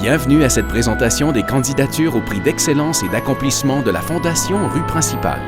Bienvenue à cette présentation des candidatures au prix d'excellence et d'accomplissement de la Fondation Rue Principale.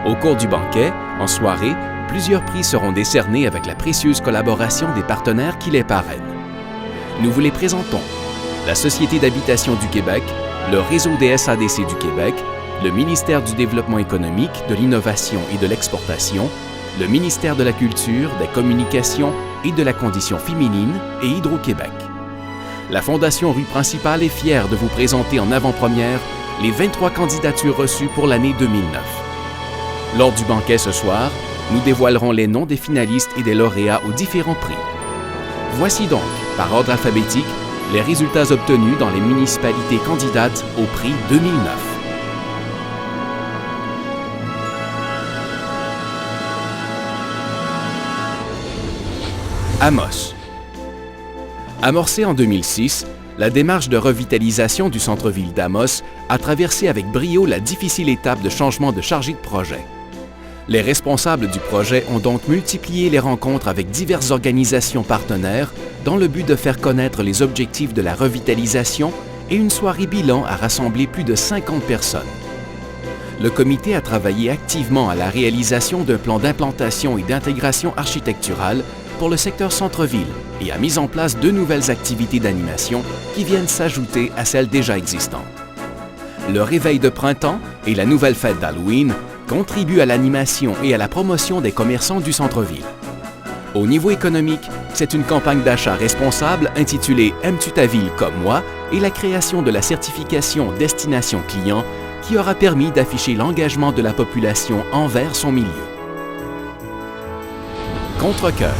Au cours du banquet, en soirée, plusieurs prix seront décernés avec la précieuse collaboration des partenaires qui les parrainent. Nous vous les présentons: la Société d'habitation du Québec, le Réseau des SADC du Québec, le Ministère du Développement économique, de l'innovation et de l'exportation, le Ministère de la Culture, des Communications et de la Condition féminine et Hydro-Québec. La Fondation Rue Principale est fière de vous présenter en avant-première les 23 candidatures reçues pour l'année 2009. Lors du banquet ce soir, nous dévoilerons les noms des finalistes et des lauréats aux différents prix. Voici donc, par ordre alphabétique, les résultats obtenus dans les municipalités candidates au prix 2009. Amos. Amorcée en 2006, la démarche de revitalisation du centre-ville d'Amos a traversé avec brio la difficile étape de changement de chargé de projet. Les responsables du projet ont donc multiplié les rencontres avec diverses organisations partenaires dans le but de faire connaître les objectifs de la revitalisation, et une soirée bilan a rassemblé plus de 50 personnes. Le comité a travaillé activement à la réalisation d'un plan d'implantation et d'intégration architecturale pour le secteur centre-ville et a mis en place 2 nouvelles activités d'animation qui viennent s'ajouter à celles déjà existantes. Le réveil de printemps et la nouvelle fête d'Halloween contribuent à l'animation et à la promotion des commerçants du centre-ville. Au niveau économique, c'est une campagne d'achat responsable intitulée « Aimes-tu ta ville comme moi ?» et la création de la certification Destination Client qui aura permis d'afficher l'engagement de la population envers son milieu. Contrecœur.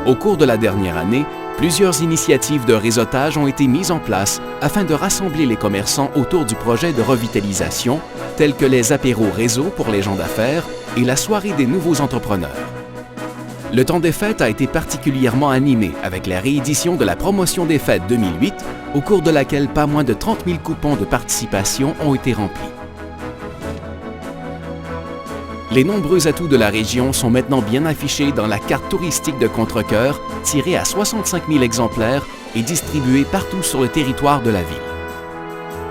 Au cours de la dernière année, plusieurs initiatives de réseautage ont été mises en place afin de rassembler les commerçants autour du projet de revitalisation, tels que les apéros réseau pour les gens d'affaires et la soirée des nouveaux entrepreneurs. Le temps des fêtes a été particulièrement animé avec la réédition de la promotion des fêtes 2008, au cours de laquelle pas moins de 30 000 coupons de participation ont été remplis. Les nombreux atouts de la région sont maintenant bien affichés dans la carte touristique de Contrecœur, tirée à 65 000 exemplaires et distribuée partout sur le territoire de la ville.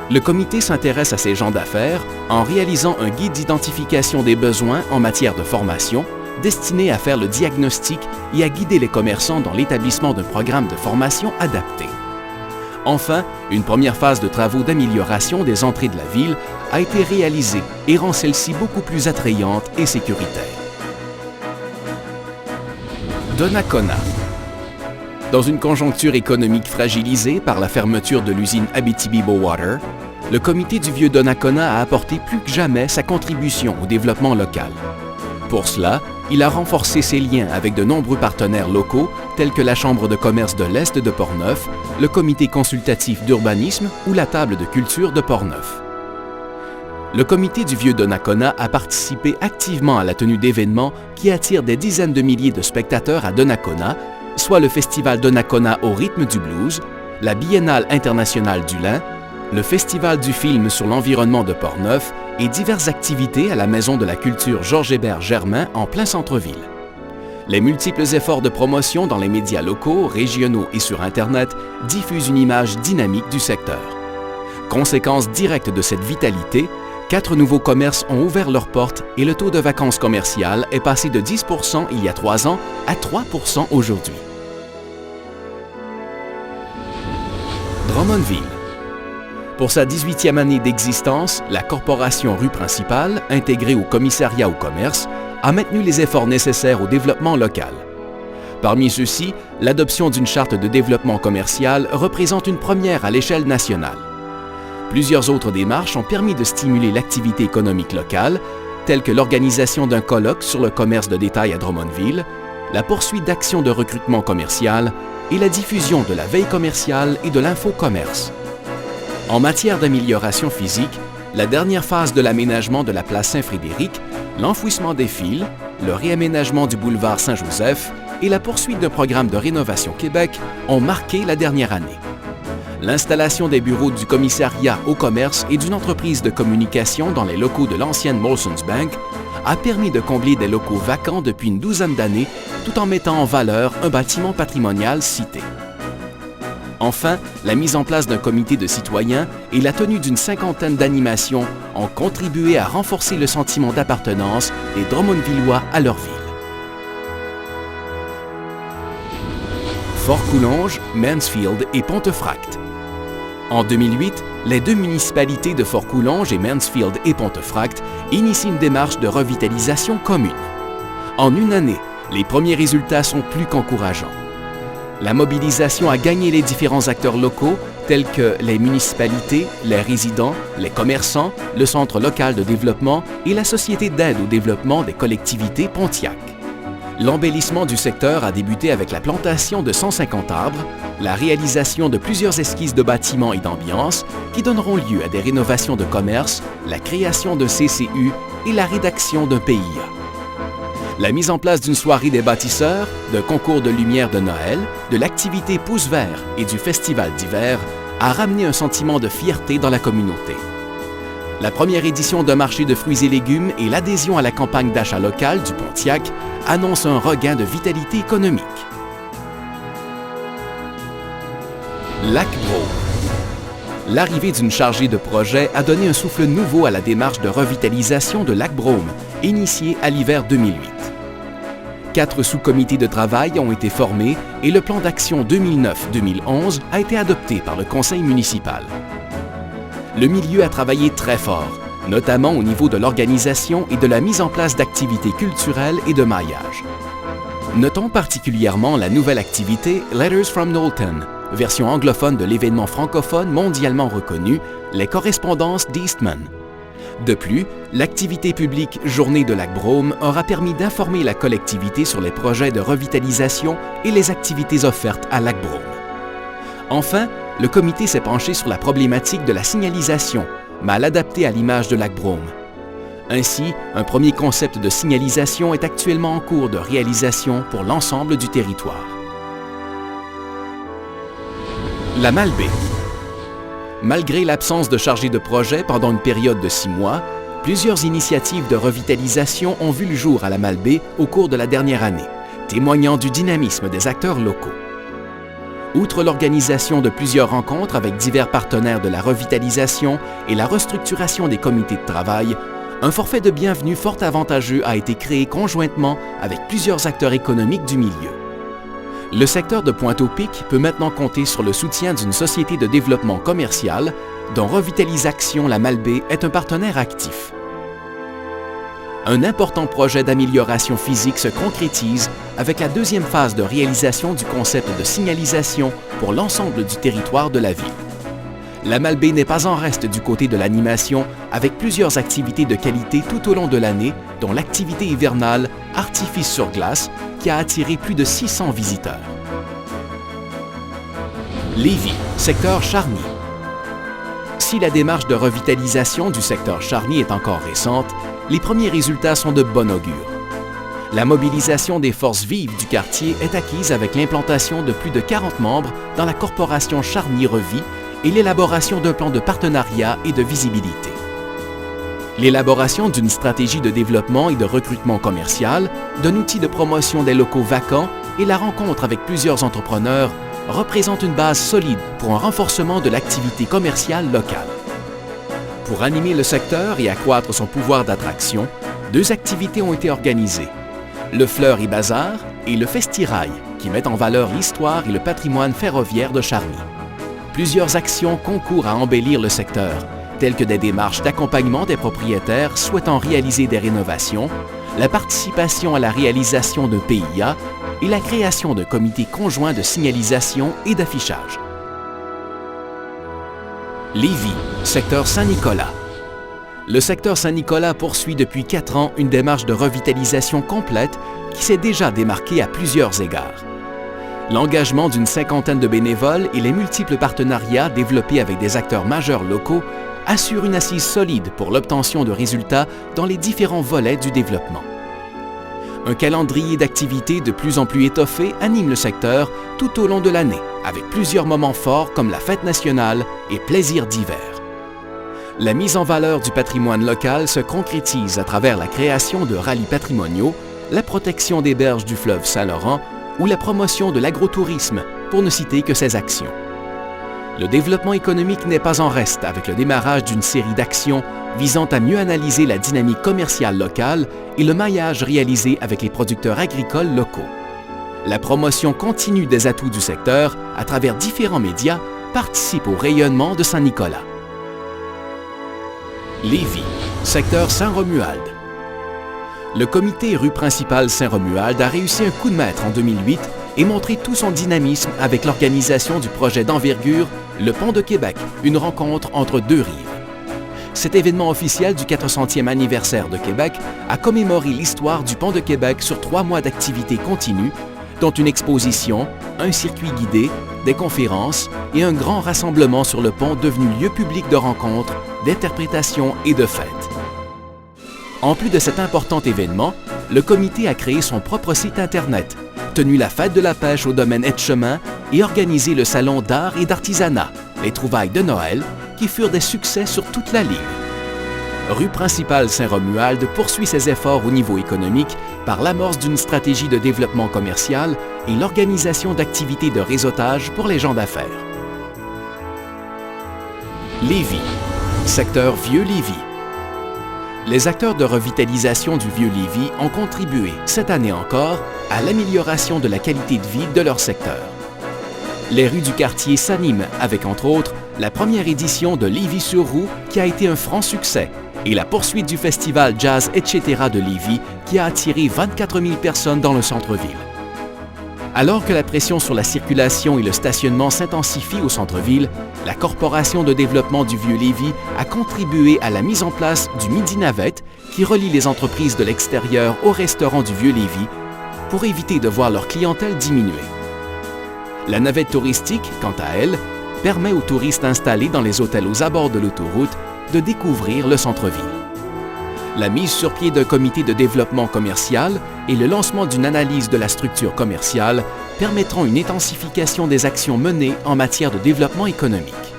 Le comité s'intéresse à ces gens d'affaires en réalisant un guide d'identification des besoins en matière de formation, destiné à faire le diagnostic et à guider les commerçants dans l'établissement d'un programme de formation adapté. Enfin, une première phase de travaux d'amélioration des entrées de la ville a été réalisée et rend celle-ci beaucoup plus attrayante et sécuritaire. Donnacona. Dans une conjoncture économique fragilisée par la fermeture de l'usine Abitibi-Bowater, le comité du vieux Donnacona a apporté plus que jamais sa contribution au développement local. Pour cela, il a renforcé ses liens avec de nombreux partenaires locaux tels que la Chambre de commerce de l'Est de Portneuf, le Comité consultatif d'urbanisme ou la Table de culture de Portneuf. Le comité du vieux Donnacona a participé activement à la tenue d'événements qui attirent des dizaines de milliers de spectateurs à Donnacona, soit le Festival Donnacona au rythme du blues, la Biennale internationale du lin, le Festival du film sur l'environnement de Portneuf et diverses activités à la Maison de la culture Georges-Hébert Germain en plein centre-ville. Les multiples efforts de promotion dans les médias locaux, régionaux et sur Internet diffusent une image dynamique du secteur. Conséquence directe de cette vitalité, 4 nouveaux commerces ont ouvert leurs portes et le taux de vacances commerciales est passé de 10 % il y a 3 ans à 3 % aujourd'hui. Drummondville. Pour sa 18e année d'existence, la Corporation Rue Principale, intégrée au Commissariat au commerce, a maintenu les efforts nécessaires au développement local. Parmi ceux-ci, l'adoption d'une charte de développement commercial représente une première à l'échelle nationale. Plusieurs autres démarches ont permis de stimuler l'activité économique locale, telles que l'organisation d'un colloque sur le commerce de détail à Drummondville, la poursuite d'actions de recrutement commercial et la diffusion de la veille commerciale et de l'infocommerce. En matière d'amélioration physique, la dernière phase de l'aménagement de la place Saint-Frédéric, l'enfouissement des fils, le réaménagement du boulevard Saint-Joseph et la poursuite d'un programme de rénovation Québec ont marqué la dernière année. L'installation des bureaux du commissariat au commerce et d'une entreprise de communication dans les locaux de l'ancienne Molson's Bank a permis de combler des locaux vacants depuis une douzaine d'années tout en mettant en valeur un bâtiment patrimonial cité. Enfin, la mise en place d'un comité de citoyens et la tenue d'une cinquantaine d'animations ont contribué à renforcer le sentiment d'appartenance des Drummondvillois à leur ville. Fort-Coulonge, Mansfield et Pontefract. En 2008, les deux municipalités de Fort-Coulonge et Mansfield et Pontefract initient une démarche de revitalisation commune. En une année, les premiers résultats sont plus qu'encourageants. La mobilisation a gagné les différents acteurs locaux tels que les municipalités, les résidents, les commerçants, le Centre local de développement et la Société d'aide au développement des collectivités Pontiac. L'embellissement du secteur a débuté avec la plantation de 150 arbres, la réalisation de plusieurs esquisses de bâtiments et d'ambiance qui donneront lieu à des rénovations de commerce, la création de CCU et la rédaction d'un PIA. La mise en place d'une soirée des bâtisseurs, d'un concours de lumière de Noël, de l'activité Pouce Vert et du festival d'hiver a ramené un sentiment de fierté dans la communauté. La première édition d'un marché de fruits et légumes et l'adhésion à la campagne d'achat locale du Pontiac annoncent un regain de vitalité économique. Lac-Brome. L'arrivée d'une chargée de projet a donné un souffle nouveau à la démarche de revitalisation de Lac-Brome, initiée à l'hiver 2008. 4 sous-comités de travail ont été formés et le plan d'action 2009-2011 a été adopté par le conseil municipal. Le milieu a travaillé très fort, notamment au niveau de l'organisation et de la mise en place d'activités culturelles et de maillage. Notons particulièrement la nouvelle activité Letters from Knowlton, version anglophone de l'événement francophone mondialement reconnu, les correspondances d'Eastman. De plus, l'activité publique Journée de Lac-Brome aura permis d'informer la collectivité sur les projets de revitalisation et les activités offertes à Lac-Brome. Enfin, le comité s'est penché sur la problématique de la signalisation, mal adaptée à l'image de Lac-Brome. Ainsi, un premier concept de signalisation est actuellement en cours de réalisation pour l'ensemble du territoire. La Malbaie. Malgré l'absence de chargé de projet pendant une période de 6 mois, plusieurs initiatives de revitalisation ont vu le jour à la Malbaie au cours de la dernière année, témoignant du dynamisme des acteurs locaux. Outre l'organisation de plusieurs rencontres avec divers partenaires de la revitalisation et la restructuration des comités de travail, un forfait de bienvenue fort avantageux a été créé conjointement avec plusieurs acteurs économiques du milieu. Le secteur de Pointe-au-Pic peut maintenant compter sur le soutien d'une société de développement commercial dont Revitalisaction La Malbaie est un partenaire actif. Un important projet d'amélioration physique se concrétise avec la deuxième phase de réalisation du concept de signalisation pour l'ensemble du territoire de la ville. La Malbaie n'est pas en reste du côté de l'animation avec plusieurs activités de qualité tout au long de l'année, dont l'activité hivernale Artifice sur glace qui a attiré plus de 600 visiteurs. Lévis, secteur Charny. Si la démarche de revitalisation du secteur Charny est encore récente, les premiers résultats sont de bon augure. La mobilisation des forces vives du quartier est acquise avec l'implantation de plus de 40 membres dans la corporation Charny Revie et l'élaboration d'un plan de partenariat et de visibilité. L'élaboration d'une stratégie de développement et de recrutement commercial, d'un outil de promotion des locaux vacants et la rencontre avec plusieurs entrepreneurs représentent une base solide pour un renforcement de l'activité commerciale locale. Pour animer le secteur et accroître son pouvoir d'attraction, 2 activités ont été organisées. Le Fleur et Bazar et le Festirail, qui mettent en valeur l'histoire et le patrimoine ferroviaire de Charny. Plusieurs actions concourent à embellir le secteur, telles que des démarches d'accompagnement des propriétaires souhaitant réaliser des rénovations, la participation à la réalisation d'un PIA et la création d'un comité conjoint de signalisation et d'affichage. Lévis, secteur Saint-Nicolas. Le secteur Saint-Nicolas poursuit depuis 4 ans une démarche de revitalisation complète qui s'est déjà démarquée à plusieurs égards. L'engagement d'une cinquantaine de bénévoles et les multiples partenariats développés avec des acteurs majeurs locaux assurent une assise solide pour l'obtention de résultats dans les différents volets du développement. Un calendrier d'activités de plus en plus étoffé anime le secteur tout au long de l'année, avec plusieurs moments forts comme la fête nationale et plaisirs d'hiver. La mise en valeur du patrimoine local se concrétise à travers la création de rallyes patrimoniaux, la protection des berges du fleuve Saint-Laurent ou la promotion de l'agrotourisme, pour ne citer que ces actions. Le développement économique n'est pas en reste avec le démarrage d'une série d'actions visant à mieux analyser la dynamique commerciale locale et le maillage réalisé avec les producteurs agricoles locaux. La promotion continue des atouts du secteur à travers différents médias participe au rayonnement de Saint-Nicolas. Lévis, secteur Saint-Romuald. Le comité rue principale Saint-Romuald a réussi un coup de maître en 2008 et montré tout son dynamisme avec l'organisation du projet d'envergure Le Pont de Québec, une rencontre entre deux rives. Cet événement officiel du 400e anniversaire de Québec a commémoré l'histoire du Pont de Québec sur 3 mois d'activités continues, dont une exposition, un circuit guidé, des conférences et un grand rassemblement sur le pont devenu lieu public de rencontres, d'interprétations et de fêtes. En plus de cet important événement, le comité a créé son propre site Internet, tenu la fête de la pêche au domaine Etchemin et organisé le salon d'art et d'artisanat, les trouvailles de Noël, qui furent des succès sur toute la ligne. Rue principale Saint-Romuald poursuit ses efforts au niveau économique par l'amorce d'une stratégie de développement commercial et l'organisation d'activités de réseautage pour les gens d'affaires. Lévis, secteur Vieux-Lévis. Les acteurs de revitalisation du Vieux-Lévis ont contribué, cette année encore, à l'amélioration de la qualité de vie de leur secteur. Les rues du quartier s'animent avec, entre autres, la première édition de Lévis-sur-Roue qui a été un franc succès et la poursuite du festival Jazz Etc. de Lévis qui a attiré 24 000 personnes dans le centre-ville. Alors que la pression sur la circulation et le stationnement s'intensifie au centre-ville, la Corporation de développement du Vieux-Lévis a contribué à la mise en place du Midi Navette qui relie les entreprises de l'extérieur au restaurant du Vieux-Lévis pour éviter de voir leur clientèle diminuer. La navette touristique, quant à elle, permet aux touristes installés dans les hôtels aux abords de l'autoroute de découvrir le centre-ville. La mise sur pied d'un comité de développement commercial et le lancement d'une analyse de la structure commerciale permettront une intensification des actions menées en matière de développement économique.